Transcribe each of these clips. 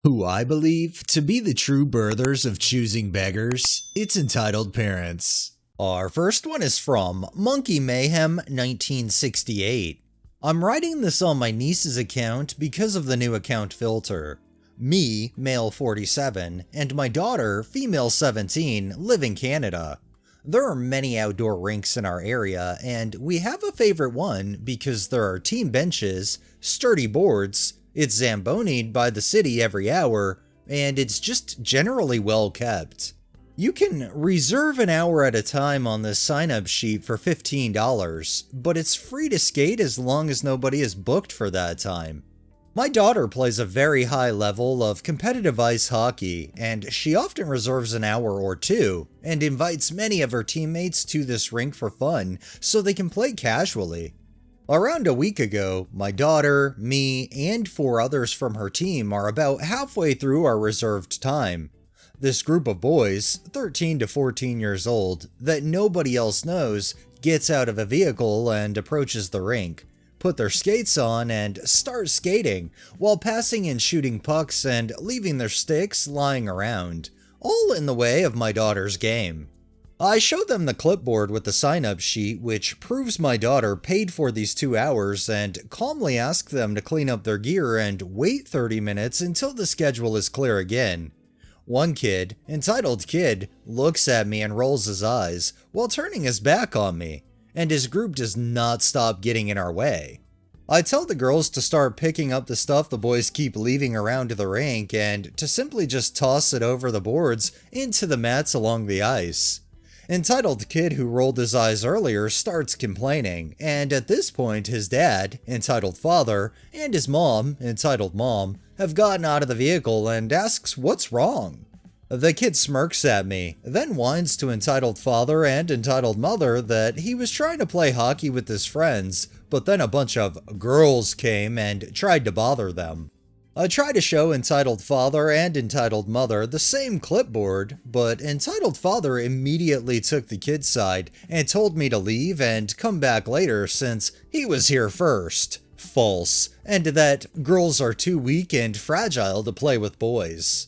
Who I believe to be the true birthers of choosing beggars, it's entitled parents. Our first one is from Monkey Mayhem 1968. I'm writing this on my niece's account because of the new account filter. Me, male 47, and my daughter, female 17, live in Canada. There are many outdoor rinks in our area, and we have a favorite one because there are team benches, sturdy boards, it's zambonied by the city every hour, and it's just generally well kept. You can reserve an hour at a time on this sign-up sheet for $15, but it's free to skate as long as nobody is booked for that time. My daughter plays a very high level of competitive ice hockey, and she often reserves an hour or two, and invites many of her teammates to this rink for fun so they can play casually. Around a week ago, my daughter, me, and 4 others from her team are about halfway through our reserved time. This group of boys, 13 to 14 years old, that nobody else knows, gets out of a vehicle and approaches the rink, put their skates on, and start skating, while passing and shooting pucks and leaving their sticks lying around, all in the way of my daughter's game. I showed them the clipboard with the sign-up sheet, which proves my daughter paid for these 2 hours, and calmly asked them to clean up their gear and wait 30 minutes until the schedule is clear again. One kid, entitled kid, looks at me and rolls his eyes, while turning his back on me, and his group does not stop getting in our way. I tell the girls to start picking up the stuff the boys keep leaving around the rink, and to simply just toss it over the boards into the mats along the ice. Entitled kid who rolled his eyes earlier starts complaining, and at this point his dad, entitled father, and his mom, entitled mom, have gotten out of the vehicle and asks what's wrong. The kid smirks at me, then whines to entitled father and entitled mother that he was trying to play hockey with his friends, but then a bunch of girls came and tried to bother them. I try to show entitled father and entitled mother the same clipboard, but entitled father immediately took the kid's side and told me to leave and come back later since he was here first. False, and that girls are too weak and fragile to play with boys.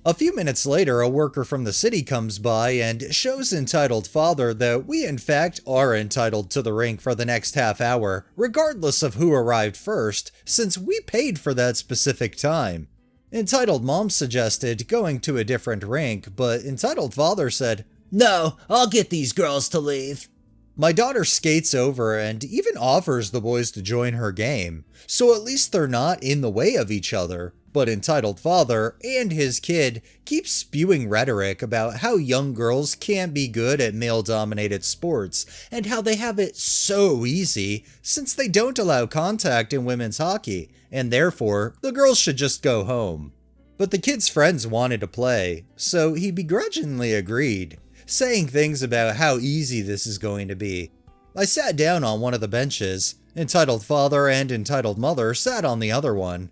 A few minutes later, a worker from the city comes by and shows entitled father that we in fact are entitled to the rink for the next half hour, regardless of who arrived first, since we paid for that specific time. Entitled mom suggested going to a different rink, but entitled father said, "No, I'll get these girls to leave." My daughter skates over and even offers the boys to join her game, so at least they're not in the way of each other. But entitled father and his kid keep spewing rhetoric about how young girls can't be good at male-dominated sports and how they have it so easy since they don't allow contact in women's hockey, and therefore the girls should just go home. But the kid's friends wanted to play, so he begrudgingly agreed, saying things about how easy this is going to be. I sat down on one of the benches. Entitled father and entitled mother sat on the other one.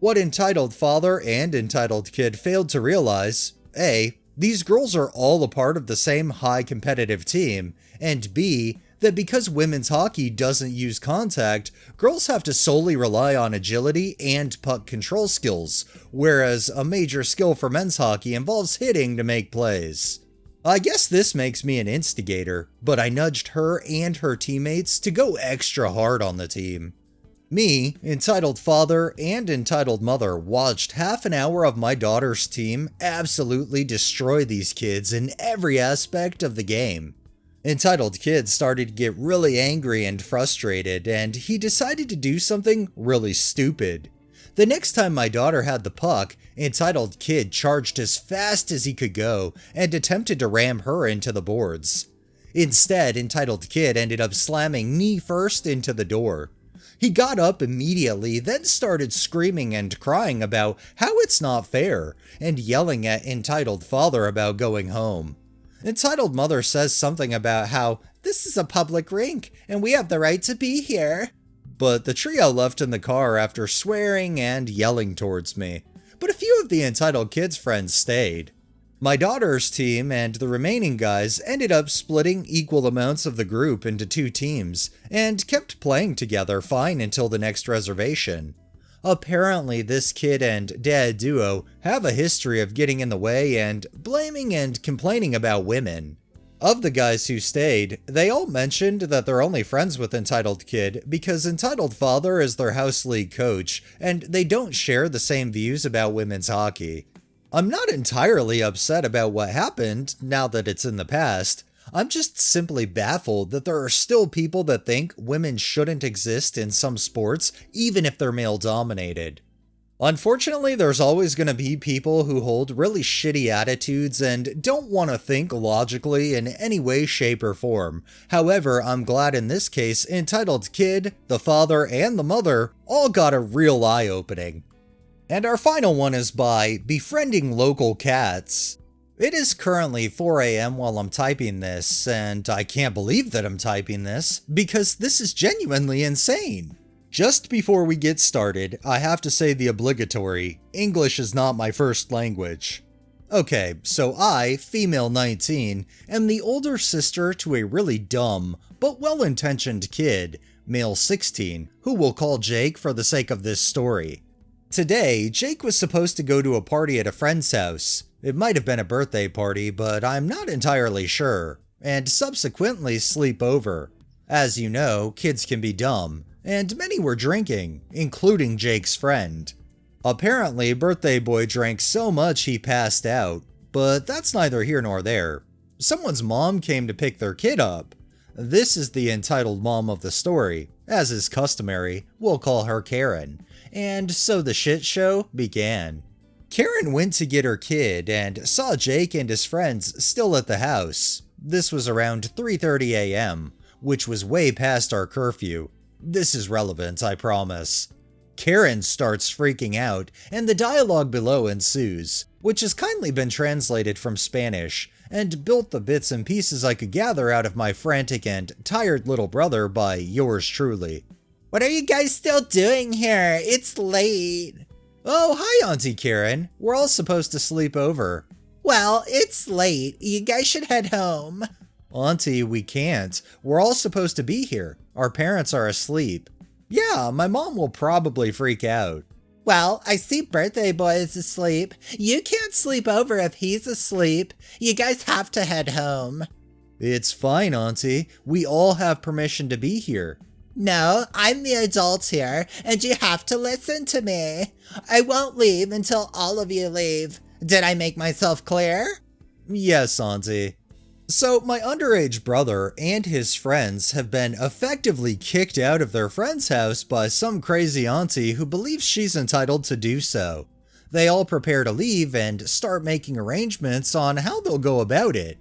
What entitled father and entitled kid failed to realize, A, these girls are all a part of the same high competitive team, and B, that because women's hockey doesn't use contact, girls have to solely rely on agility and puck control skills, whereas a major skill for men's hockey involves hitting to make plays. I guess this makes me an instigator, but I nudged her and her teammates to go extra hard on the team. Me, entitled father, and entitled mother watched half an hour of my daughter's team absolutely destroy these kids in every aspect of the game. Entitled kid started to get really angry and frustrated, and he decided to do something really stupid. The next time my daughter had the puck, entitled kid charged as fast as he could go and attempted to ram her into the boards. Instead, entitled kid ended up slamming knee first into the door. He got up immediately, then started screaming and crying about how it's not fair, and yelling at entitled father about going home. Entitled mother says something about how this is a public rink, and we have the right to be here. But the trio left in the car after swearing and yelling towards me, but a few of the entitled kids' friends stayed. My daughter's team and the remaining guys ended up splitting equal amounts of the group into 2 teams, and kept playing together fine until the next reservation. Apparently, this kid and dad duo have a history of getting in the way and blaming and complaining about women. Of the guys who stayed, they all mentioned that they're only friends with Entitled Kid because Entitled Father is their house league coach, and they don't share the same views about women's hockey. I'm not entirely upset about what happened now that it's in the past. I'm just simply baffled that there are still people that think women shouldn't exist in some sports, even if they're male-dominated. Unfortunately, there's always going to be people who hold really shitty attitudes and don't want to think logically in any way, shape, or form. However, I'm glad in this case, Entitled Kid, the father, and the mother all got a real eye-opening. And our final one is by Befriending Local Cats. It is currently 4 a.m. while I'm typing this, and I can't believe that I'm typing this, because this is genuinely insane. Just before we get started, I have to say the obligatory, English is not my first language. Okay, so I, female 19, am the older sister to a really dumb, but well-intentioned kid, male 16, who we'll call Jake for the sake of this story. Today, Jake was supposed to go to a party at a friend's house. It might have been a birthday party, but I'm not entirely sure, and subsequently sleep over. As you know, kids can be dumb, and many were drinking, including Jake's friend. Apparently, birthday boy drank so much he passed out, but that's neither here nor there. Someone's mom came to pick their kid up. This is the entitled mom of the story. As is customary, we'll call her Karen. And so the shit show began. Karen went to get her kid and saw Jake and his friends still at the house. This was around 3:30 a.m., which was way past our curfew. This is relevant, I promise. Karen starts freaking out, and the dialogue below ensues, which has kindly been translated from Spanish, and built the bits and pieces I could gather out of my frantic and tired little brother by yours truly. "What are you guys still doing here? It's late." "Oh, hi, Auntie Karen. We're all supposed to sleep over." "Well, it's late. You guys should head home." "Auntie, we can't. We're all supposed to be here. Our parents are asleep." "Yeah, my mom will probably freak out." "Well, I see birthday boy is asleep. You can't sleep over if he's asleep. You guys have to head home." "It's fine, Auntie. We all have permission to be here." "No, I'm the adult here, and you have to listen to me. I won't leave until all of you leave. Did I make myself clear?" "Yes, Auntie." So my underage brother and his friends have been effectively kicked out of their friend's house by some crazy auntie who believes she's entitled to do so. They all prepare to leave and start making arrangements on how they'll go about it.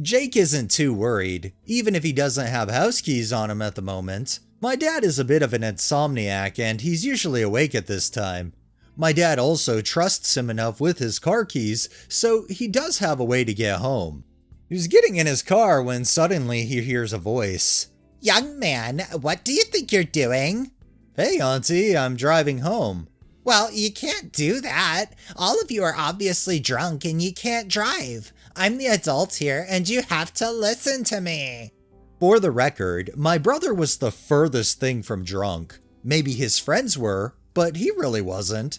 Jake isn't too worried, even if he doesn't have house keys on him at the moment. My dad is a bit of an insomniac and he's usually awake at this time. My dad also trusts him enough with his car keys, so he does have a way to get home. He's getting in his car when suddenly he hears a voice. "Young man, what do you think you're doing?" "Hey, Auntie, I'm driving home." "Well, you can't do that. All of you are obviously drunk and you can't drive. I'm the adult here and you have to listen to me." For the record, my brother was the furthest thing from drunk. Maybe his friends were, but he really wasn't.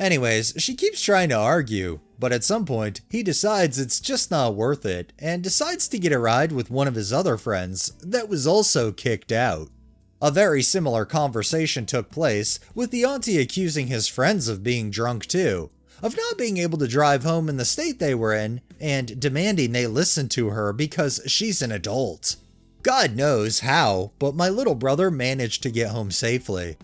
Anyways, she keeps trying to argue, but at some point, he decides it's just not worth it, and decides to get a ride with one of his other friends that was also kicked out. A very similar conversation took place, with the auntie accusing his friends of being drunk too, of not being able to drive home in the state they were in, and demanding they listen to her because she's an adult. God knows how, but my little brother managed to get home safely.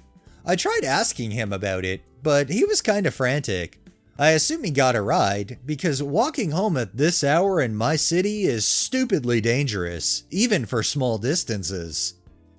I tried asking him about it, but he was kinda frantic. I assume he got a ride, because walking home at this hour in my city is stupidly dangerous, even for small distances.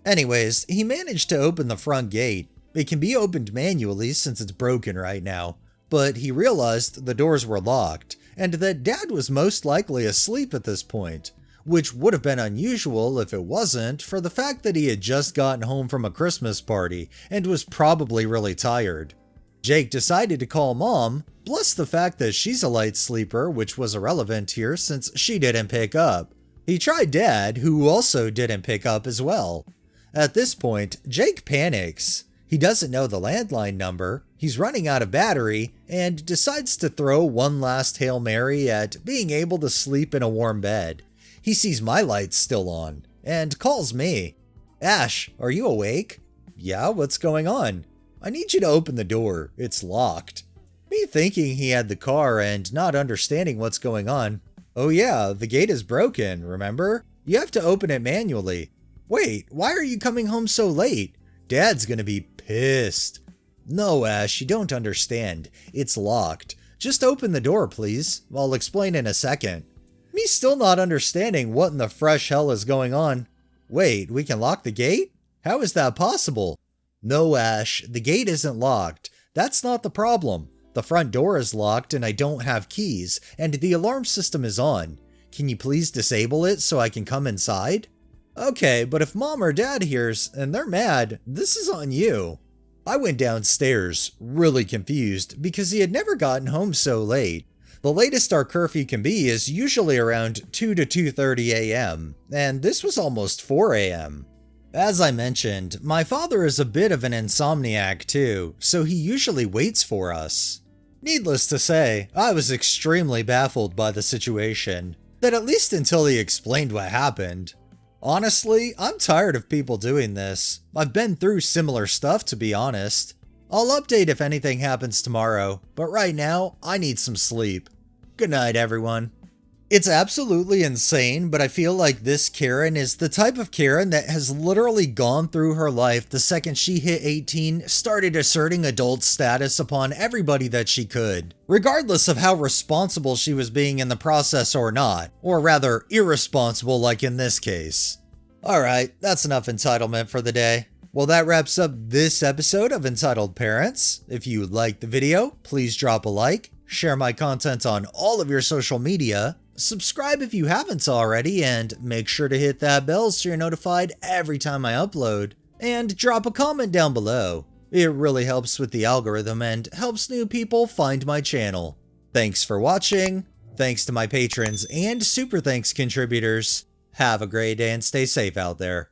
Anyways, he managed to open the front gate. It can be opened manually since it's broken right now, but he realized the doors were locked, and that Dad was most likely asleep at this point, which would have been unusual if it wasn't for the fact that he had just gotten home from a Christmas party and was probably really tired. Jake decided to call Mom, plus the fact that she's a light sleeper, which was irrelevant here since she didn't pick up. He tried Dad, who also didn't pick up as well. At this point, Jake panics. He doesn't know the landline number, He's running out of battery and decides to throw one last Hail Mary at being able to sleep in a warm bed. He sees my lights still on and calls me. Ash, are you awake? Yeah, what's going on? I need you to open the door. It's locked. Me thinking he had the car and not understanding what's going on. Oh yeah, the gate is broken, remember? You have to open it manually. Wait, why are you coming home so late? Dad's gonna be pissed. No, Ash, you don't understand. It's locked. Just open the door, please. I'll explain in a second. Me still not understanding what in the fresh hell is going on. Wait, we can lock the gate? How is that possible? No, Ash, the gate isn't locked. That's not the problem. The front door is locked and I don't have keys, and the alarm system is on. Can you please disable it so I can come inside? Okay, but if Mom or Dad hears and they're mad, this is on you. I went downstairs, really confused, because he had never gotten home so late. The latest our curfew can be is usually around 2 to 2:30 a.m., and this was almost 4 a.m. As I mentioned, my father is a bit of an insomniac too, so he usually waits for us. Needless to say, I was extremely baffled by the situation, that at least until he explained what happened. Honestly, I'm tired of people doing this. I've been through similar stuff, to be honest. I'll update if anything happens tomorrow, but right now, I need some sleep. Good night, everyone. It's absolutely insane, but I feel like this Karen is the type of Karen that has literally gone through her life the second she hit 18, started asserting adult status upon everybody that she could, regardless of how responsible she was being in the process or not, or rather irresponsible like in this case. Alright, that's enough entitlement for the day. Well, that wraps up this episode of Entitled Parents. If you liked the video, please drop a like, share my content on all of your social media, subscribe if you haven't already, and make sure to hit that bell so you're notified every time I upload. And drop a comment down below. It really helps with the algorithm and helps new people find my channel. Thanks for watching. Thanks to my patrons and super thanks contributors. Have a great day and stay safe out there.